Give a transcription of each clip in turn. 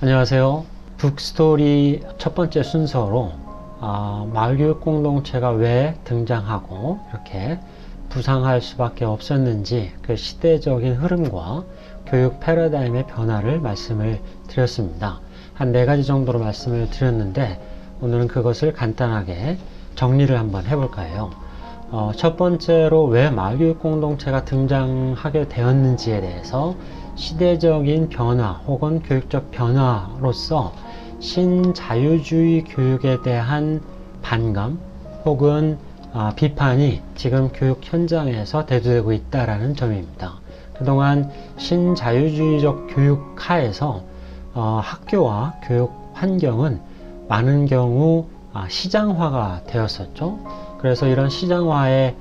안녕하세요. 북스토리 첫 번째 순서로 마을교육 공동체가 왜 등장하고 이렇게 부상할 수밖에 없었는지 그 시대적인 흐름과 교육 패러다임의 변화를 말씀을 드렸습니다. 한 4가지 정도로 말씀을 드렸는데 오늘은 그것을 간단하게 정리를 한번 해볼까 해요. 첫 번째로 왜 마을교육 공동체가 등장하게 되었는지에 대해서 시대적인 변화 혹은 교육적 변화로서 신자유주의 교육에 대한 반감 혹은 비판이 지금 교육 현장에서 대두되고 있다는 점입니다. 그동안 신자유주의적 교육 하에서 학교와 교육 환경은 많은 경우 시장화가 되었었죠. 그래서 이런 시장화의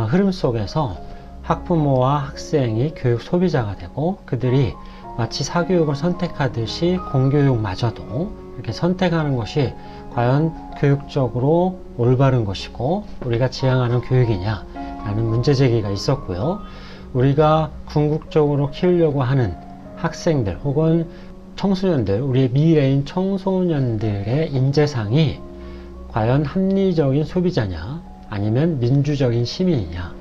흐름 속에서 학부모와 학생이 교육 소비자가 되고 그들이 마치 사교육을 선택하듯이 공교육마저도 이렇게 선택하는 것이 과연 교육적으로 올바른 것이고 우리가 지향하는 교육이냐 라는 문제제기가 있었고요. 우리가 궁극적으로 키우려고 하는 학생들 혹은 청소년들, 우리의 미래인 청소년들의 인재상이 과연 합리적인 소비자냐 아니면 민주적인 시민이냐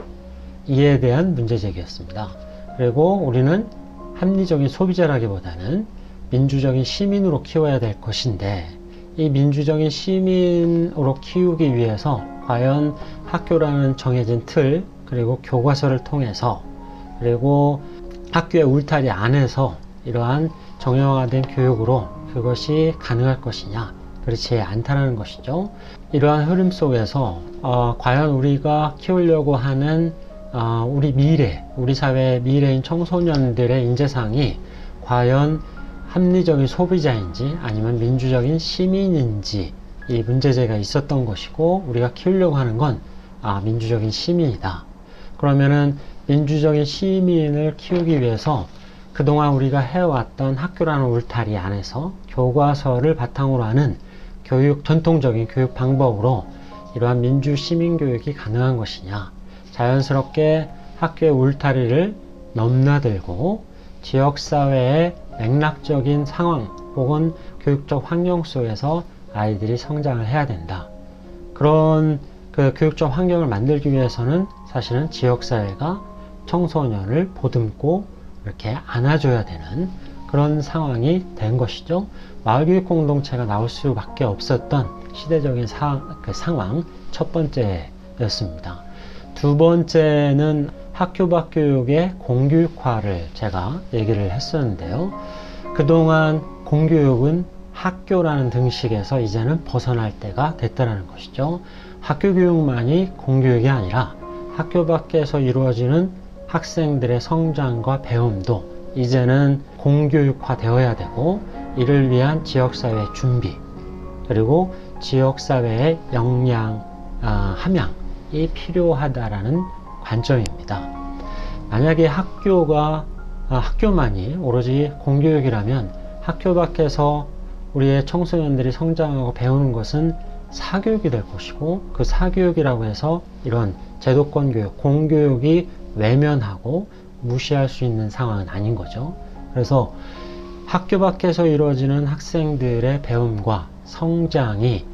이에 대한 문제제기였습니다. 그리고 우리는 합리적인 소비자라기보다는 민주적인 시민으로 키워야 될 것인데 이 민주적인 시민으로 키우기 위해서 과연 학교라는 정해진 틀 그리고 교과서를 통해서 그리고 학교의 울타리 안에서 이러한 정형화된 교육으로 그것이 가능할 것이냐 그렇지 않다는 것이죠. 이러한 흐름 속에서 과연 우리가 키우려고 하는 우리 미래, 우리 사회의 미래인 청소년들의 인재상이 과연 합리적인 소비자인지 아니면 민주적인 시민인지 이 문제제가 있었던 것이고 우리가 키우려고 하는 건 민주적인 시민이다. 그러면은 민주적인 시민을 키우기 위해서 그동안 우리가 해왔던 학교라는 울타리 안에서 교과서를 바탕으로 하는 전통적인 교육 방법으로 이러한 민주 시민 교육이 가능한 것이냐 자연스럽게 학교의 울타리를 넘나들고 지역사회의 맥락적인 상황 혹은 교육적 환경 속에서 아이들이 성장을 해야 된다. 그런 그 교육적 환경을 만들기 위해서는 사실은 지역사회가 청소년을 보듬고 이렇게 안아줘야 되는 그런 상황이 된 것이죠. 마을교육 공동체가 나올 수밖에 없었던 시대적인 상황 첫 번째였습니다. 두 번째는 학교 밖 교육의 공교육화를 제가 얘기를 했었는데요. 그동안 공교육은 학교라는 등식에서 이제는 벗어날 때가 됐다는 것이죠. 학교 교육만이 공교육이 아니라 학교 밖에서 이루어지는 학생들의 성장과 배움도 이제는 공교육화 되어야 되고 이를 위한 지역사회의 준비 그리고 지역사회의 역량, 함양이 필요하다라는 관점입니다. 만약에 학교만이 오로지 공교육이라면 학교 밖에서 우리의 청소년들이 성장하고 배우는 것은 사교육이 될 것이고 그 사교육이라고 해서 이런 제도권 교육, 공교육이 외면하고 무시할 수 있는 상황은 아닌 거죠. 그래서 학교 밖에서 이루어지는 학생들의 배움과 성장이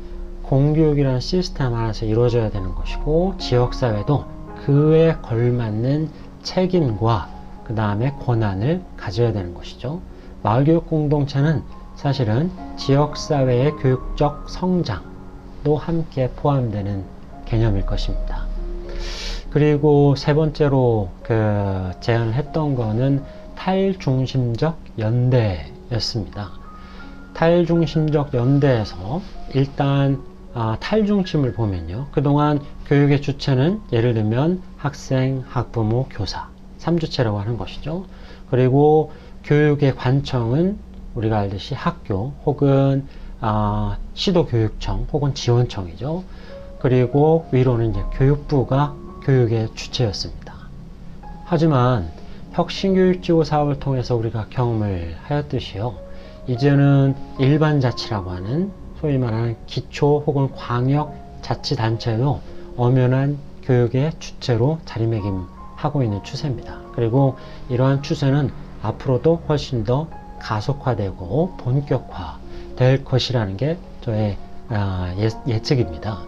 공교육이라는 시스템 안에서 이루어져야 되는 것이고 지역사회도 그에 걸맞는 책임과 그 다음에 권한을 가져야 되는 것이죠. 마을교육 공동체는 사실은 지역사회의 교육적 성장도 함께 포함되는 개념일 것입니다. 그리고 세 번째로 제안을 했던 거는 탈중심적 연대였습니다. 탈중심적 연대에서 일단 탈중심을 보면요. 그동안 교육의 주체는 예를 들면 학생, 학부모, 교사 3주체라고 하는 것이죠. 그리고 교육의 관청은 우리가 알듯이 학교 혹은 시도교육청 혹은 지원청이죠. 그리고 위로는 이제 교육부가 교육의 주체였습니다. 하지만 혁신교육지구 사업을 통해서 우리가 경험을 하였듯이요. 이제는 일반자치라고 하는 소위 말하는 기초 혹은 광역 자치단체도 엄연한 교육의 주체로 자리매김하고 있는 추세입니다. 그리고 이러한 추세는 앞으로도 훨씬 더 가속화되고 본격화 될 것이라는 게 저의 예측입니다.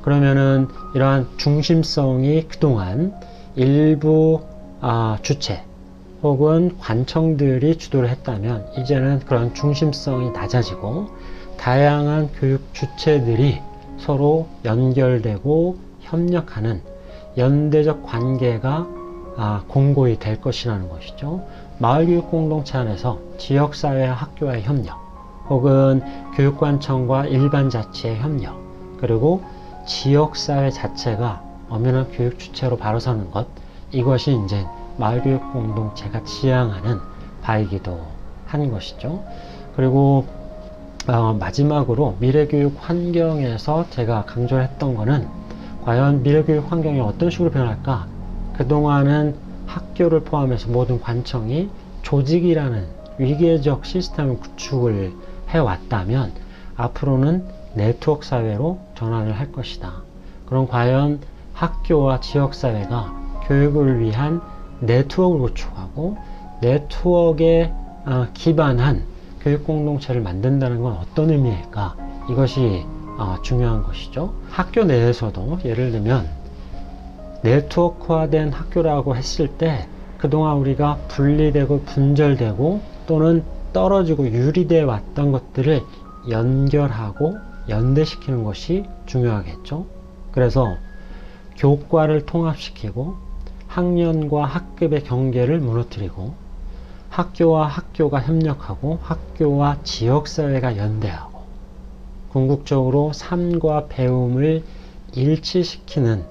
그러면은 이러한 중심성이 그동안 일부 주체 혹은 관청들이 주도를 했다면 이제는 그런 중심성이 낮아지고 다양한 교육 주체들이 서로 연결되고 협력하는 연대적 관계가 공고히 될 것이라는 것이죠. 마을교육 공동체 안에서 지역사회와 학교와의 협력 혹은 교육관청과 일반자치의 협력 그리고 지역사회 자체가 엄연한 교육 주체로 바로 서는 것, 이것이 이제 마을교육 공동체가 지향하는 바이기도 한 것이죠. 그리고 마지막으로 미래교육 환경에서 제가 강조를 했던 거는 과연 미래교육 환경이 어떤 식으로 변할까? 그동안은 학교를 포함해서 모든 관청이 조직이라는 위계적 시스템을 구축을 해왔다면 앞으로는 네트워크 사회로 전환을 할 것이다. 그럼 과연 학교와 지역사회가 교육을 위한 네트워크를 구축하고 네트워크에 기반한 교육공동체를 만든다는 건 어떤 의미일까? 이것이 중요한 것이죠. 학교 내에서도 예를 들면 네트워크화된 학교라고 했을 때 그동안 우리가 분리되고 분절되고 또는 떨어지고 유리되어 왔던 것들을 연결하고 연대시키는 것이 중요하겠죠. 그래서 교과를 통합시키고 학년과 학급의 경계를 무너뜨리고 학교와 학교가 협력하고 학교와 지역사회가 연대하고 궁극적으로 삶과 배움을 일치시키는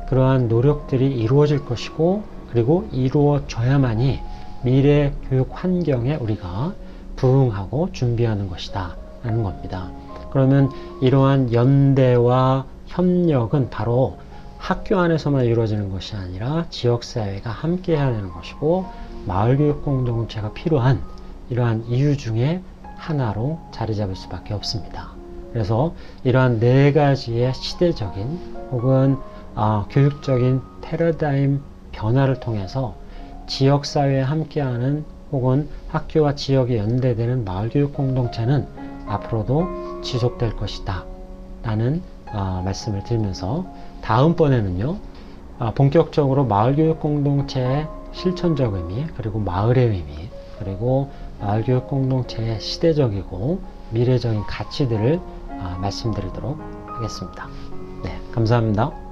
그러한 노력들이 이루어질 것이고 그리고 이루어져야만이 미래 교육 환경에 우리가 부응하고 준비하는 것이다 라는 겁니다. 그러면 이러한 연대와 협력은 바로 학교 안에서만 이루어지는 것이 아니라 지역사회가 함께 해야 되는 것이고 마을교육 공동체가 필요한 이러한 이유 중에 하나로 자리 잡을 수밖에 없습니다. 그래서 이러한 네 가지의 시대적인 혹은 교육적인 패러다임 변화를 통해서 지역사회에 함께하는 혹은 학교와 지역이 연대되는 마을교육 공동체는 앞으로도 지속될 것이다 라는 말씀을 드리면서 다음번에는요 본격적으로 마을교육 공동체의 실천적 의미 그리고 마을의 의미 그리고 마을교육 공동체의 시대적이고 미래적인 가치들을 말씀드리도록 하겠습니다. 네, 감사합니다.